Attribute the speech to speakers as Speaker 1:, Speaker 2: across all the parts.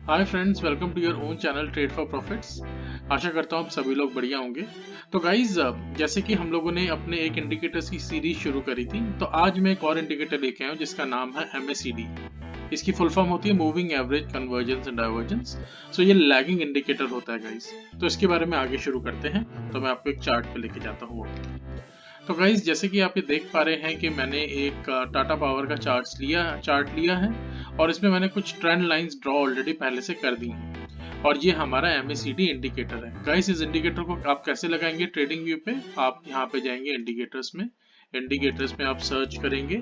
Speaker 1: Hi friends, welcome to your own channel trade for profits. आशा करता हूँ आप सभी लोग बढ़िया होंगे। तो गाइज, जैसे कि हम लोगों ने अपने एक इंडिकेटर्स की सीरीज शुरू करी थी, तो आज मैं एक और इंडिकेटर लेके आया हूँ जिसका नाम है MACD। इसकी फुल फॉर्म होती है moving average convergence and divergence. So ये लैगिंग इंडिकेटर होता है गाइज। तो इसके बारे में आगे शुरू करते हैं। तो मैं आपको एक चार्ट पे लेके जाता हूँ। तो गाइज, जैसे कि आप ये देख पा रहे हैं कि मैंने एक टाटा पावर का चार्ट लिया है और इसमें मैंने कुछ ट्रेंड लाइंस ड्रॉ ऑलरेडी पहले से कर दी हैं। और ये हमारा MACD इंडिकेटर है। गाइस, इस इंडिकेटर को आप कैसे लगाएंगे ट्रेडिंग व्यू पे? आप यहाँ पे जाएंगे इंडिकेटर्स में आप सर्च करेंगे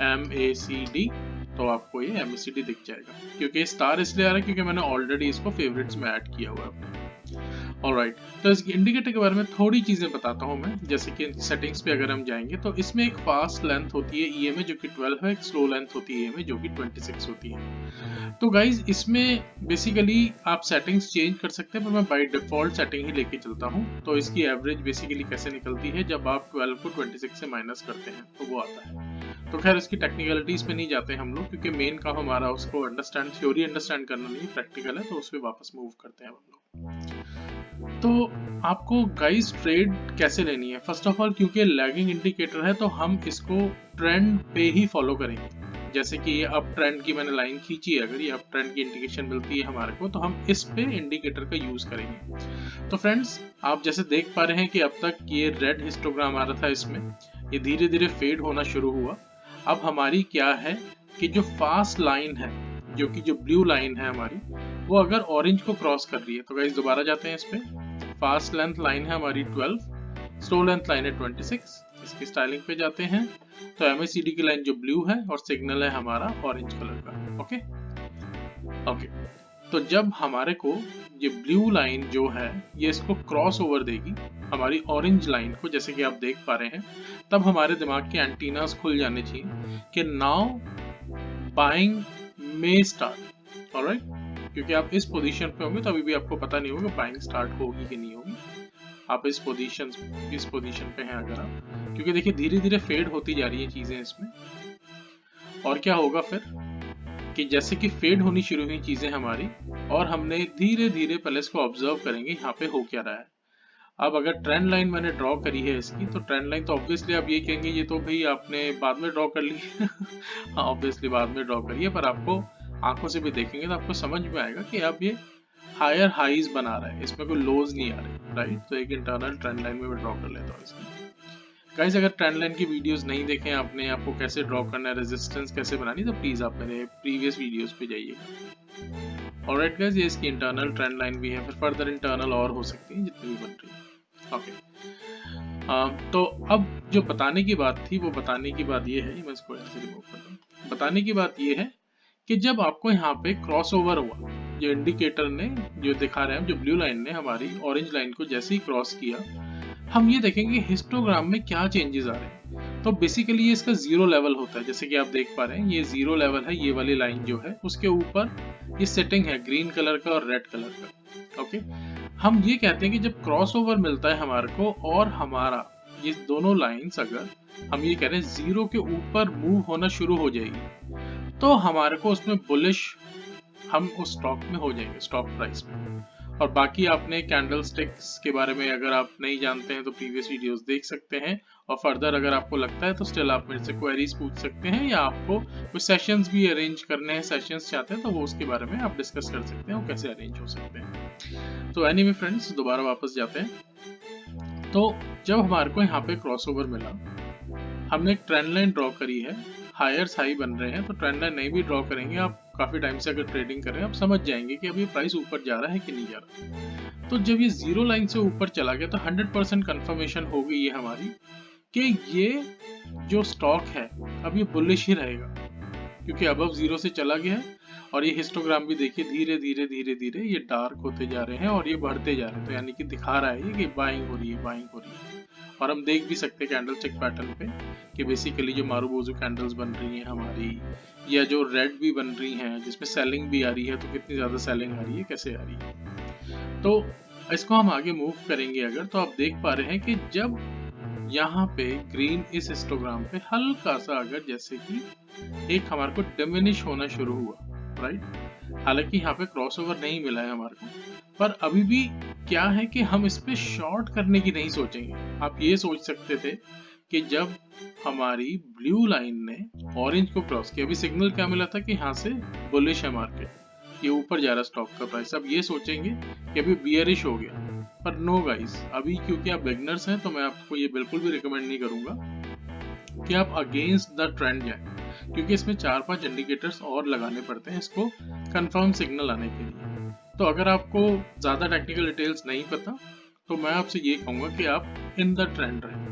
Speaker 1: MACD। तो आपको ये MACD दिख जाएगा। क्योंकि स्टार इसलिए आ रहा है क्योंकि मैंने ऑलरेडी इसको फेवरेट्स में ऐड किया हुआ है। ऑलराइट, तो इस इंडिकेटर के बारे में थोड़ी चीजें बताता हूँ मैं। जैसे कि सेटिंग्स पे अगर हम जाएंगे तो इसमें एक फास्ट लेंथ होती है EMA जो कि 12 है, एक स्लो लेंथ होती है EMA जो कि 26 होती है। तो गाइज, इसमें बेसिकली आप सेटिंग्स चेंज कर सकते हैं, पर मैं बाय डिफॉल्ट सेटिंग ही लेके चलता हूँ। तो इसकी एवरेज बेसिकली कैसे निकलती है जब आप 12 को 26 से माइनस करते हैं तो वो आता है। तो खैर, इसकी टेक्निकलिटीज पे नहीं जाते हम लोग, क्योंकि मेन काम हमारा उसको थ्योरी अंडरस्टैंड करना नहीं, प्रैक्टिकल है, तो उस पर वापस मूव करते हैं हम लोग। तो आपको गाइस ट्रेड कैसे लेनी है? फर्स्ट ऑफ ऑल, क्योंकि लैगिंग इंडिकेटर है तो हम इसको ट्रेंड पे ही फॉलो करेंगे। जैसे कि ये अप ट्रेंड की मैंने लाइन खींची है, अगर ये अप ट्रेंड की इंडिकेशन मिलती है हमारे को, तो हम इस पे इंडिकेटर का यूज करेंगे। तो फ्रेंड्स, आप जैसे देख पा रहे हैं कि अब तक ये रेड हिस्टोग्राम आ रहा था, इसमें ये धीरे धीरे फेड होना शुरू हुआ। अब हमारी क्या है कि जो फास्ट लाइन है, जो ब्लू लाइन है हमारी, वो अगर ऑरेंज को क्रॉस कर रही है, तो गाइस दोबारा जाते हैं इस पे। फास्ट लेंथ लाइन है हमारी 12, स्लो लेंथ लाइन है 26। इसकी स्टाइलिंग पे जाते हैं तो MACD की लाइन जो ब्लू है और सिग्नल है हमारा ऑरेंज कलर का। ओके ओके, तो जब हमारे को ये ब्लू लाइन जो है ये इसको क्रॉस ओवर देगी हमारी ऑरेंज लाइन को, जैसे कि आप देख पा रहे हैं, तब हमारे दिमाग के एंटीनास खुल जाने चाहिए कि नाउ बाइंग में स्टार्ट। ऑलराइट, क्योंकि आप इस पोजीशन पे होंगे तो अभी भी आपको पता नहीं होगा बाइंग स्टार्ट होगी कि नहीं होगी। आप इस पोजीशन पे हैं अगर आप, क्योंकि देखिए धीरे धीरे फेड होती जा रही है चीजें इसमें। और क्या होगा फिर कि जैसे कि फेड होनी शुरू हुई चीजें हमारी, और हमने धीरे धीरे पहले इसको ऑब्जर्व करेंगे यहाँ पे हो क्या रहा है। अब अगर ट्रेंड लाइन मैंने ड्रॉ करी है इसकी, तो ट्रेंड लाइन तो ऑब्वियसली आप ये कहेंगे ये तो भाई आपने बाद में ड्रॉ कर ली। हाँ, ऑब्वियसली बाद में ड्रॉ करिए, पर आपको आंखों से भी देखेंगे तो आपको समझ में आएगा कि अब ये हायर हाईज बना रहा है, इसमें कोई लोज नहीं आ रहे। राइट, तो एक इंटरनल ट्रेंड लाइन में मैं ड्रॉ कर लेता हूँ इसमें। गाइस, अगर ट्रेंड लाइन की वीडियोस नहीं देखें आपने, आपको कैसे ड्रॉ करना है, रेजिस्टेंस कैसे बनानी, तो प्लीज आप मेरे प्रीवियस वीडियोस पे जाइएगा। ऑलराइट गाइस, ये इसकी इंटरनल ट्रेंड लाइन भी है, फिर फर्दर इंटरनल और हो सकती है जितनी भी बन रही है। ओके, तो अब जो बताने की बात थी, वो बताने की बात ये है, मैं इसको ऐसे रिमूव कर दूं। बताने की बात ये है कि जब आपको यहाँ पे क्रॉस ओवर हुआ, जो इंडिकेटर ने जो दिखा रहे हैं, जो ब्लू लाइन ने हमारी ऑरेंज लाइन को जैसे ही क्रॉस किया, हम ये देखेंगे हिस्टोग्राम में क्या चेंजेस आ रहे हैं। तो बेसिकली ये इसका जीरो लेवल होता है, जैसे कि आप देख पा रहे हैं ये जीरो लेवल है। ये वाली लाइन जो है उसके ऊपर ये सेटिंग है ग्रीन कलर का और रेड कलर का। ओके, हम ये कहते हैं कि जब क्रॉस ओवर मिलता है हमारे को और हमारा ये दोनों लाइंस, अगर हम ये कह रहे हैं जीरो के ऊपर मूव होना शुरू हो जाएगी, तो हमारे को उसमें बुलिश, हम उस स्टॉक में हो जाएंगे, स्टॉक प्राइस में। और बाकी आपने कैंडल स्टिक्स के बारे में अगर आप नहीं जानते हैं तो प्रीवियस वीडियोस देख सकते हैं। और फर्दर अगर आपको लगता है तो स्टिल आप मेरे से क्वेरीज पूछ सकते हैं, या आपको कुछ सेशंस भी अरेंज करने हैं, सेशंस चाहते हैं तो वो उसके बारे में आप डिस्कस कर सकते हैं, वो कैसे अरेंज हो सकते हैं। तो एनीवे फ्रेंड्स, दोबारा वापस जाते हैं। तो जब हमारे को यहाँ पे क्रॉसओवर मिला, हमने एक ट्रेंड लाइन ड्रॉ करी है, हायर्स हाई बन रहे हैं। तो ट्रेंड लाइन नहीं भी ड्रॉ करेंगे आप, काफी टाइम से अगर ट्रेडिंग कर रहे हैं, आप समझ जाएंगे कि अभी प्राइस ऊपर जा रहा है कि नहीं जा रहा। तो जब ये जीरो लाइन से ऊपर चला गया तो 100% कंफर्मेशन हो गई है हमारी कि ये जो स्टॉक है अब ये बुलिश ही रहेगा, क्योंकि अबव जीरो से चला गया है। और ये हिस्टोग्राम भी देखिए धीरे धीरे धीरे धीरे ये डार्क होते जा रहे हैं और ये बढ़ते जा रहे हैं। तो यानी कि दिखा रहा है ये कि बाइंग हो रही है, बाइंग हो रही है। और हम देख भी सकते हैं कैंडल स्टिक पैटर्न पे कि बेसिकली जो मारुबोजू कैंडल्स बन रही हैं हमारी, या जो रेड भी बन रही हैं जिसमें सेलिंग भी आ रही है, तो कितनी ज्यादा सेलिंग आ रही है, कैसे आ रही है। तो इसको हम आगे मूव करेंगे अगर, तो आप देख पा रहे हैं कि जब यहाँ पे ग्रीन इस हिस्टोग्राम पे हल्का सा अगर जैसे कि एक हमारे को डिमिनिश होना शुरू हुआ, राइट। हालांकि यहाँ पे क्रॉसओवर नहीं मिला है हमारे को, पर अभी भी क्या है कि हम इस पे शॉर्ट करने की नहीं सोचेंगे। आप ये सोच सकते थे कि जब हमारी ब्लू लाइन ने ऑरेंज को क्रॉस किया, अभी सिग्नल क्या मिला था कि यहाँ से बुलिश है मार्केट, ये ऊपर जा रहा स्टॉक का प्राइस, अब ये सोचेंगे कि अभी बियरिश हो गया। पर नो गाइस, अभी क्योंकि आप बिगनर्स हैं तो मैं आपको ये बिल्कुल भी रिकमेंड नहीं करूंगा कि आप अगेंस्ट द ट्रेंड जाएं, क्योंकि इसमें 4-5 इंडिकेटर्स और लगाने पड़ते हैं इसको कंफर्म सिग्नल आने के लिए। तो अगर आपको ज्यादा टेक्निकल डिटेल्स नहीं पता तो मैं आपसे ये कहूंगा कि आप इन द ट्रेंड रहें।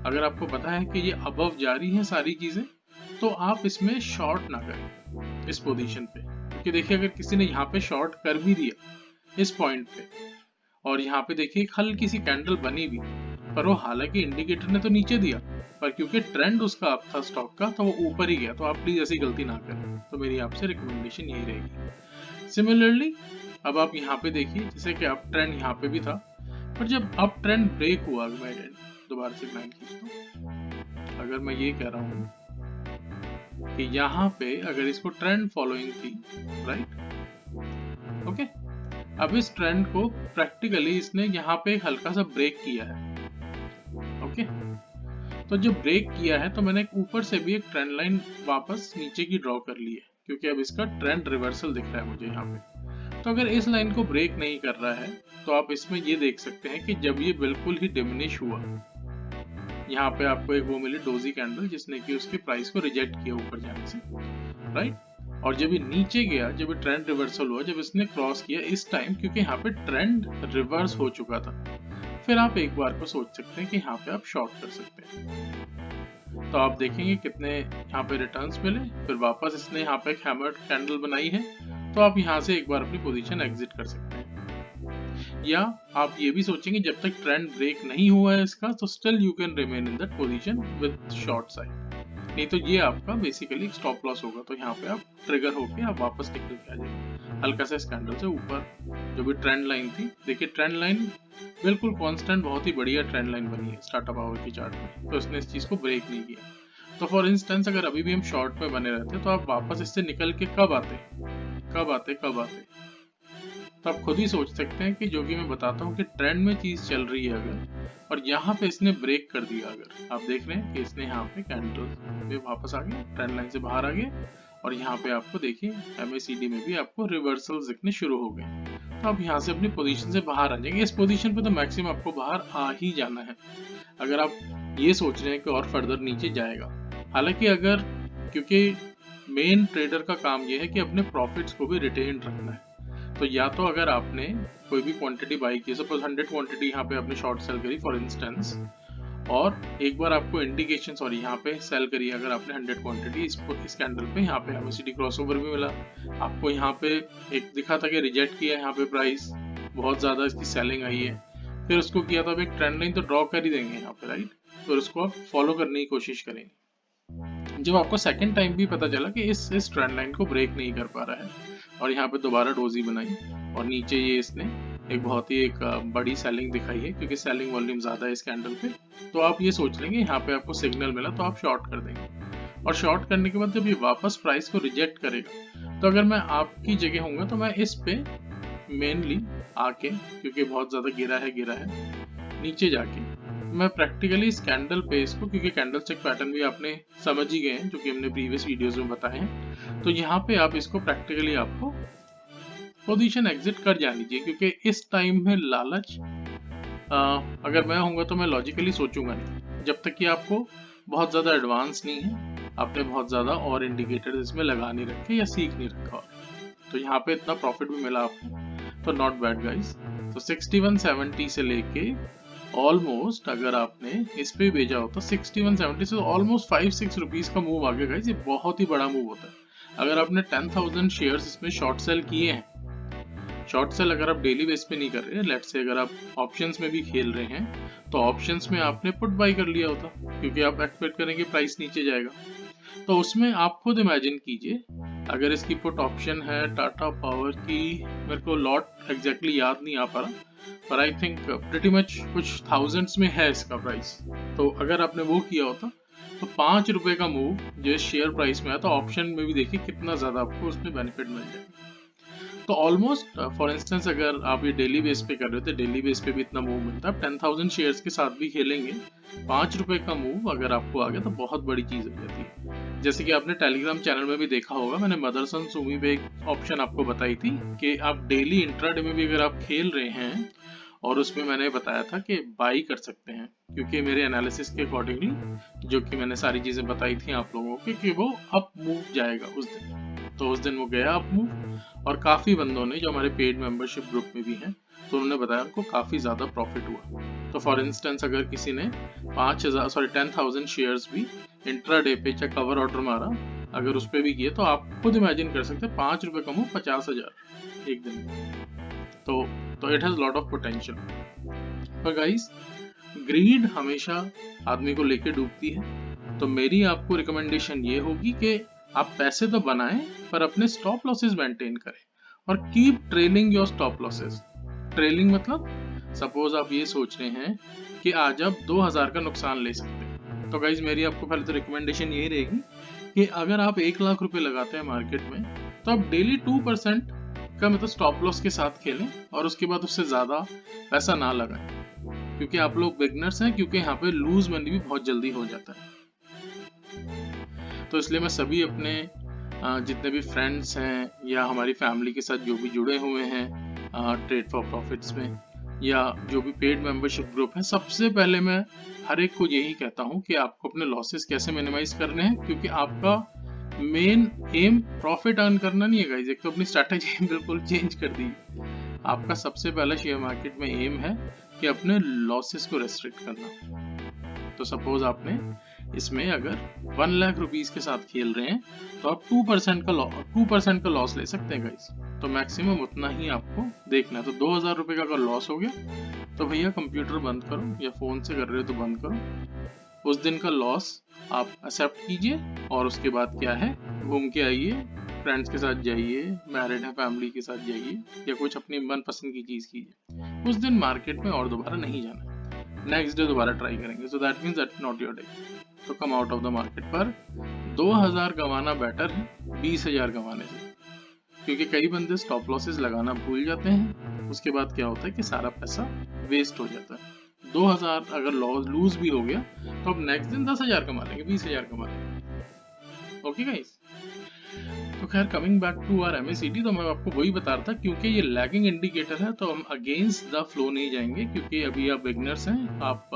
Speaker 1: अगर आपको पता है कि ये अबव जा रही है सारी चीजें, तो आप इसमें शॉर्ट ना करें इस पोजीशन पे, क्योंकि देखिए अगर किसी ने यहाँ पे शॉर्ट कर भी दिया इस पॉइंट पे, और यहाँ पे देखिए एक हल्की सी कैंडल बनी भी, पर वो हालांकि इंडिकेटर ने तो नीचे दिया, पर क्योंकि ट्रेंड उसका अप था स्टॉक का तो वो ऊपर ही गया। तो आप प्लीज ऐसी गलती ना करें, तो मेरी आपसे रिकमेंडेशन यही रहेगी। सिमिलरली अब आप यहाँ पे देखिए, जैसे कि अप ट्रेंड यहाँ पे भी था, पर जब अप ट्रेंड ब्रेक हुआ, मैं दोबारा से लाइन खींचता हूँ, अगर मैं ये कह रहा हूँ कि यहाँ पे अगर इसको ट्रेंड फॉलोइंग थी, राइट, ओके, अब इस ट्रेंड को प्रैक्टिकली इसने यहाँ पे एक हल्का सा ब्रेक किया है, ओके। तो जब ब्रेक किया है तो मैंने ऊपर से भी एक ट्रेंड लाइन वापस नीचे की ड्रॉ कर ली है, क्योंकि अब इसका ट्रेंड रिवर्सल दिख रहा है मुझे यहाँ पे। तो अगर इस लाइन को ब्रेक नहीं कर रहा है तो आप इसमें ये देख सकते हैं कि जब ये बिल्कुल ही डिमिनिश हुआ, यहाँ पे आपको एक वो मिली डोजी कैंडल जिसने कि उसके प्राइस को रिजेक्ट किया ऊपर जाने से, राइट। और जब ये नीचे गया, जब ये ट्रेंड रिवर्सल हुआ, जब इसने क्रॉस किया इस टाइम, क्योंकि यहाँ पे ट्रेंड रिवर्स हो चुका था, फिर आप एक बार को सोच सकते हैं कि यहाँ पे आप शॉर्ट कर सकते हैं। तो आप देखेंगे कितने यहाँ पे रिटर्न्स मिले, फिर वापस इसने यहाँ पे एक हैमर्ड कैंडल बनाई है, तो आप यहाँ से एक बार अपनी पोजीशन एग्जिट कर सकते हैं। या आप ये भी सोचेंगे जब तक ट्रेंड ब्रेक नहीं हुआ है इसका, तो still you can remain in that position with short side, नहीं तो ये आपका बेसिकली स्टॉप लॉस होगा। तो यहाँ पे आप ट्रिगर होके आप वापस निकल के आ जाएंगे हल्का सा इस कैंडल से ऊपर। जो भी ट्रेंड लाइन थी, देखिए ट्रेंड लाइन बिल्कुल कांस्टेंट, बहुत ही बढ़िया ट्रेंड लाइन बनी है स्टार्टअप पावर की चार्ट में, तो इसने इस चीज को ब्रेक नहीं किया। तो फॉर इंस्टेंस अगर अभी भी हम शॉर्ट में बने रहते तो आप वापस इससे निकल के कब आते, तो आप खुद ही सोच सकते हैं कि जो कि मैं बताता हूँ कि ट्रेंड में चीज चल रही है अगर, और यहाँ पे इसने ब्रेक कर दिया, अगर आप देख रहे हैं कि इसने यहाँ पे कैंडल में वापस आ गया, ट्रेंड लाइन से बाहर आ गया, और यहाँ पे आपको देखिए MACD में भी आपको रिवर्सल दिखने शुरू हो गए। तो आप यहाँ से अपनी पोजीशन से बाहर आ जाएंगे। इस पोजीशन पे तो मैक्सिमम आपको बाहर आ ही जाना है, अगर आप ये सोच रहे हैं कि और फर्दर नीचे जाएगा। हालांकि अगर, क्योंकि मेन ट्रेडर का काम ये है कि अपने प्रॉफिट्स को भी रिटेन रखना है, तो या तो अगर आपने कोई भी क्वांटिटी बाई की, सपोज 100 क्वांटिटी यहाँ पे आपने शॉर्ट सेल करी फॉर इंस्टेंस, और एक बार आपको इंडिकेशन, सॉरी यहाँ पे सेल करी अगर आपने 100 क्वांटिटी इस कैंडल पे, यहाँ पे MACD क्रॉसओवर भी मिला आपको, यहाँ पे एक दिखा था कि रिजेक्ट किया यहाँ पे प्राइस, बहुत ज्यादा इसकी सेलिंग आई है, फिर उसको किया था एक ट्रेंड लाइन, तो ड्रॉ कर ही देंगे यहाँ पे, राइट। तो उसको आप फॉलो करने की कोशिश करेंगे। जब आपको सेकेंड टाइम भी पता चला कि इस ट्रेंड लाइन को ब्रेक नहीं कर पा रहा है, और यहाँ पे दोबारा डोजी बनाई, और नीचे ये इसने एक बहुत ही एक बड़ी सेलिंग दिखाई है, क्योंकि सेलिंग वॉल्यूम ज्यादा है इस कैंडल पे, तो आप ये सोच लेंगे यहाँ पे आपको सिग्नल मिला तो आप शॉर्ट कर देंगे। और शॉर्ट करने के बाद जब ये वापस प्राइस को रिजेक्ट करेगा, तो अगर मैं आपकी जगह होऊंगा तो मैं इस पे मेनली आके, क्योंकि बहुत ज्यादा गिरा है नीचे जाके, मैं प्रैक्टिकली इस कैंडल पे इसको, क्योंकि कैंडल स्टिक पैटर्न भी आपने समझ ही गए हैं जो कि हमने प्रीवियस वीडियोस में बताए हैं, तो यहाँ पे आप इसको प्रैक्टिकली आपको पोजीशन एग्जिट कर जानी चाहिए, क्योंकि इस टाइम में लालच, अगर मैं होऊंगा तो मैं लॉजिकली सोचूंगा नहीं, जब तक कि आपको बहुत ज्यादा एडवांस नहीं है, आपने बहुत ज्यादा और इंडिकेटर इसमें लगा नहीं रखे या सीख नहीं रखा, तो यहाँ पे इतना प्रॉफिट भी मिला आपको, तो नॉट बैड गाइस। तो 6170 से लेके ऑलमोस्ट, अगर आपने इस पे भेजा होता 6170 से ऑलमोस्ट 5-6 रुपीज का मूव आ गया गाइस, ये बहुत ही बड़ा मूव होता है। अगर आपने 10,000 शेयर्स इसमें शॉर्ट सेल किए हैं, शॉर्ट सेल अगर आप डेली बेस पे नहीं कर रहे, लेट्स से अगर आप ऑप्शंस में भी खेल रहे हैं, तो ऑप्शंस में आपने पुट बाई कर लिया होता, क्योंकि आप एक्सपेक्ट करेंगे प्राइस नीचे जाएगा, तो उसमें आप खुद इमेजिन कीजिए, अगर इसकी पुट ऑप्शन है टाटा पावर की, मेरे को लॉट एग्जैक्टली याद नहीं आ पा रहा, पर आई थिंक प्रीटी मच कुछ थाउजेंड्स में है इसका प्राइस, तो अगर आपने वो किया होता तो 5 रुपए का मूव जो शेयर प्राइस में है, तो ऑप्शन में भी देखिए कितना ज्यादा आपको उसमें बेनिफिट मिल जाएगा। तो ऑलमोस्ट फॉर इंस्टेंस अगर आप ये डेली बेस पे कर रहे हो तो डेली बेस पे भी इतना मूव मिलता है। 10,000 शेयर्स के साथ भी खेलेंगे, 5 रुपए का मूव अगर आपको आ गया तो बहुत बड़ी चीज हो जाती है। जैसे कि आपने टेलीग्राम चैनल में भी देखा होगा, मैंने मदरसन सुमी पे एक ऑप्शन आपको बताई थी कि आप डेली इंट्राडे में भी अगर आप खेल रहे हैं, और उसमें मैंने बताया था कि बाई कर सकते हैं, क्योंकि मेरे एनालिसिस के अकॉर्डिंगली जो कि मैंने सारी चीजें बताई थी आप लोगों को कि वो अप मूव जाएगा उस दिन। तो उस दिन वो गया अप मूव, और काफी बंदों ने जो हमारे पेड मेंबरशिप ग्रुप में भी हैं तो उन्होंने बताया उनको काफी ज्यादा प्रॉफिट हुआ। तो फॉर इंस्टेंस अगर किसी ने 10,000 शेयर्स भी इंट्राडे पे चाहे कवर ऑर्डर मारा, अगर उस पे भी किए, तो आप खुद इमेजिन कर सकते हैं 5 रुपए का मूव 50,000 एक दिन में। तो it has lot of potential. पर गाइस, ग्रीड हमेशा आदमी को लेके डूबती है। तो मेरी आपको रिकमेंडेशन ये होगी कि आप पैसे तो बनाएं पर अपने स्टॉप लॉसेस मेंटेन करें, और keep trailing your stop losses. Trailing मतलब सपोज आप ये सोच रहे हैं कि आज आप 2,000 का नुकसान ले सकते हैं, तो गाइज मेरी आपको पहले तो रिकमेंडेशन यही रहेगी कि अगर आप 1,00,000 रुपए लगाते हैं मार्केट में, तो आप डेली 2% का मतलब स्टॉप लॉस के साथ खेलें, और उसके बाद उससे ज्यादा पैसा ना लगाएं, क्योंकि आप लोग बिगनर्स हैं, क्योंकि यहाँ पे लूज मनी भी बहुत जल्दी हो जाता है। तो इसलिए मैं सभी अपने जितने भी फ्रेंड्स हैं या हमारी फैमिली के साथ जो भी जुड़े हुए हैं ट्रेड फॉर प्रॉफिट्स में, या जो भी पेड मेंबरशिप ग्रुप है, सबसे पहले मैं हर एक को यही कहता हूँ कि आपको अपने लॉसेस कैसे मिनिमाइज करने हैं, क्योंकि आपका मेन एम प्रॉफिट अर्न करना नहीं है गाइस। एक तो अपनी स्ट्रैटेजी बिल्कुल चेंज कर दी। आपका सबसे पहला शेयर मार्केट में एम है कि अपने लॉसेस को रेस्ट्रिक्ट करना। तो सपोज आपने इसमें अगर 1,00,000 रुपीज के साथ खेल रहे हैं, तो आप 2% का लॉस ले सकते हैं गाइस। तो मैक्सिमम उतना ही आपको देखना है। तो 2,000 रुपए का अगर लॉस हो गया तो भैया कंप्यूटर बंद करो, या फोन से कर रहे हो तो बंद करो, उस दिन का लॉस आप एक्सेप्ट कीजिए, और उसके बाद क्या है, घूम के आइए, फ्रेंड्स के साथ जाइए, मैरिड है फैमिली के साथ जाइए, या कुछ अपनी मनपसंद की चीज कीजिए। उस दिन मार्केट में और दोबारा नहीं जाना, नेक्स्ट डे दोबारा ट्राई करेंगे। So that means that not your day. तो come out of the market. पर 2,000 गंवाना बेटर है 20,000 गंवाने से, क्योंकि कई बंदे स्टॉप लॉसेस लगाना भूल जाते हैं, उसके बाद क्या होता है कि सारा पैसा वेस्ट हो जाता है। 2,000 अगर लूज भी हो गया तो अब नेक्स्ट दिन 10,000 कमा लेंगे, 20,000 कमा लेंगे। ओके गाइस, तो खैर coming back to our MACD, तो मैं आपको वही बता रहा था, क्योंकि ये लैगिंग इंडिकेटर है तो हम अगेंस्ट द फ्लो नहीं जाएंगे, क्योंकि अभी आप बिगनर्स हैं। आप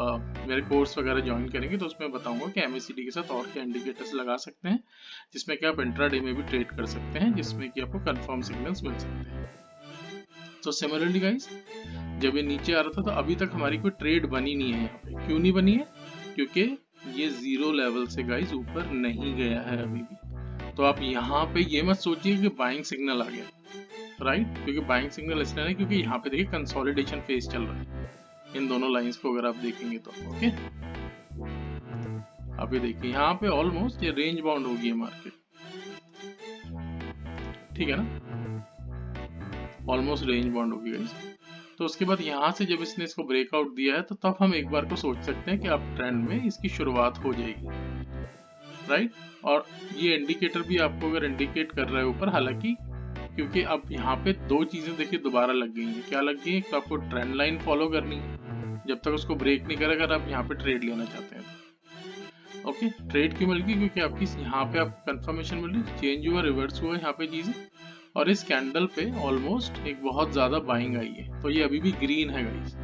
Speaker 1: मेरे कोर्स वगैरह ज्वाइन करेंगे तो उसमें बताऊंगा कि MACD के साथ और क्या इंडिकेटर्स लगा सकते हैं, जिसमें कि आप इंट्राडे में भी ट्रेड कर सकते हैं, जिसमें कि आपको कंफर्म सिग्नल्स मिल सकते हैं। तो सिमिलरली गाइस, जब ये नीचे आ रहा था तो अभी तक हमारी कोई ट्रेड बनी नहीं है यहाँ पे। क्यों नहीं बनी है? क्योंकि ये जीरो लेवल से गाइस ऊपर नहीं गया है अभी भी। तो आप यहाँ पे ये मत सोचिए कि बाइंग सिग्नल आ गया, राइट? क्योंकि बाइंग सिग्नल इसलिए है क्योंकि यहाँ पे देखिए कंसोलिडेशन फेज चल रहा है इन दोनों लाइंस को अगर आप देखेंगे तो। ओके, आप ये देखिए यहाँ पे ऑलमोस्ट ये रेंज बाउंड होगी है मार्केट, ठीक है ना, ऑलमोस्ट रेंज बाउंड होगी गाइस। तो उसके बाद यहाँ से जब इसने इसको ब्रेकआउट दिया है तो तब हम एक बार को सोच सकते हैं कि अब ट्रेंड में इसकी शुरुआत हो जाएगी, राइट? और ये इंडिकेटर भी आपको अगर इंडिकेट कर रहा है ऊपर, हालांकि क्योंकि अब यहाँ पे दो चीजें देखिए दोबारा लग गई हैं। क्या लग गई है? तो आपको ट्रेंड लाइन फॉलो करनी है जब तक उसको ब्रेक नहीं करेगा, अगर आप यहाँ पे ट्रेड लेना चाहते हैं तो। ओके, ट्रेड क्यों मिल गई? क्योंकि आपकी यहाँ पे आपको कंफर्मेशन मिल रही, चेंज हुआ, रिवर्स हुआ यहाँ पे चीजें, और इस कैंडल पे ऑलमोस्ट एक बहुत ज्यादा बाइंग आई है। तो ये अभी भी ग्रीन है गाइस।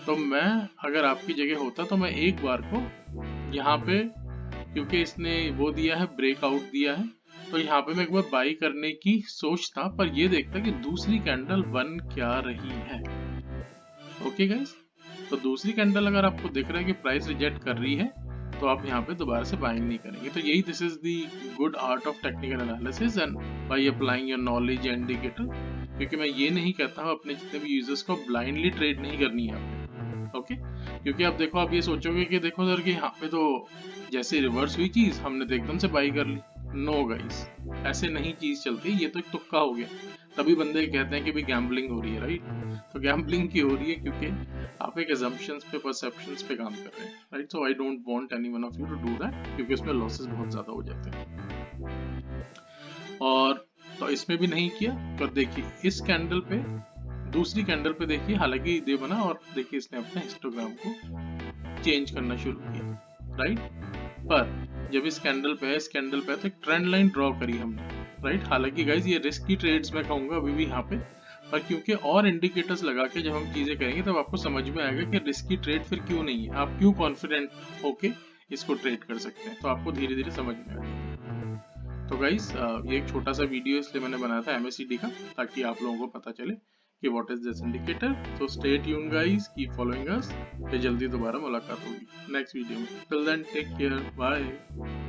Speaker 1: तो मैं अगर आपकी जगह होता तो मैं एक बार को यहाँ पे, क्योंकि इसने वो दिया है, ब्रेकआउट दिया है, तो यहाँ पे मैं एक बार बाई करने की सोचता, पर ये देखता कि दूसरी कैंडल बन क्या रही है। ओके गाइस, तो दूसरी कैंडल अगर आपको दिख रहा है कि प्राइस रिजेक्ट कर रही है तो आप यहाँ पे दोबारा से बाइंग नहीं करेंगे। तो यही this is the good art of technical analysis and by applying your knowledge and indicator. क्योंकि मैं ये नहीं कहता हूँ अपने जितने भी यूजर्स को ब्लाइंडली ट्रेड नहीं करनी है आपने, ओके? क्योंकि आप देखो, आप ये सोचोगे कि देखो सर कि यहाँ पे तो जैसे रिवर्स हुई चीज हमने तो एकदम से बाई कर ली, नो गाइस, ऐसे नहीं चीज चलती, ये तो एक तुक्का हो गया। तभी बंदे कहते हैं कि भाई गैम्बलिंग हो रही है, राइट? तो गैम्बलिंग की हो रही है क्योंकि आप एक assumptions पे, परसेप्शंस पे काम कर रहे हैं, right? So I don't want any one of you to do that, क्योंकि उसमें लॉसेस बहुत ज्यादा हो जाते हैं। और तो इसमें भी नहीं किया। तो देखिए इस कैंडल पे, दूसरी कैंडल पे देखिए, हालांकि ये बना और देखिए इसने अपने हिस्टोग्राम को चेंज करना शुरू किया, राइट? पर जब इस कैंडल पे तो एक ट्रेंड लाइन ड्रॉ करी हमने, राइट? हालांकि गाइज ये रिस्की ट्रेड्स मैं कहूंगा अभी भी यहाँ पे, पर क्योंकि और इंडिकेटर्स लगा के जब हम चीजें करेंगे तब आपको समझ में आएगा कि रिस्की ट्रेड फिर क्यों नहीं है, आप क्यों कॉन्फिडेंट होके इसको ट्रेड कर सकते हैं, तो आपको धीरे धीरे समझ में आएगा। तो गाइस ये एक छोटा सा वीडियो इसलिए मैंने बनाया था MACD का, ताकि आप लोगों को पता चले कि व्हाट इज दिस इंडिकेटर। तो stay tune guys, keep following us, फिर जल्दी दोबारा मुलाकात होगी नेक्स्ट वीडियो में। Till then take care, bye.